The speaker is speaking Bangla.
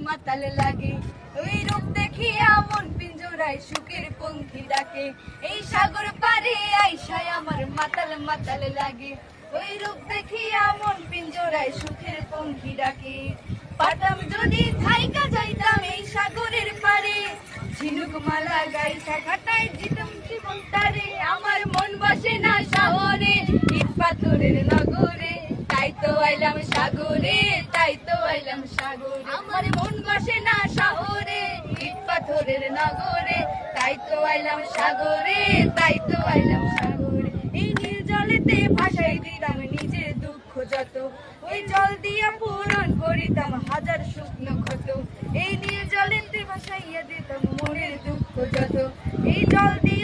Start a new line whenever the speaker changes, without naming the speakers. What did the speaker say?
মাতাল লাগে। ওই রূপ দেখিয়া মন পিঞ্জরায় সুখের পঙ্খী ডাকে। এই সাগর পারে আইসায় আমার মাতাল মাতাল লাগে। ওই রূপ দেখিয়া মন পিঞ্জরায় সুখের পঙ্খী ডাকে। পাতাম যদি থাইকা যাইতাম এই সাগরের পারে, ঝিনুক মালা গাইছা ঘাটায় দিতাম জীবন তারে। আমার মন বসে না শহরে, ইট পাথরের নগরে, তাই তো আইলাম সাগরে, তাই তো আইলাম সাগরে। আমার মন বসে না শহরে, ইট পাথরের নগরে, তাই তো আইলাম সাগরে, তাই তো আইলাম সাগরে। এই নীল জলেতে ভাসাই দিতাম নিজের দুঃখ যত, ওই জল দিয়া পূরণ করিতাম হাজার শুকনো ক্ষত। এই নীল জলেতে ভাসাইয়া দিতাম মনের দুঃখ যত, এই জল দিয়া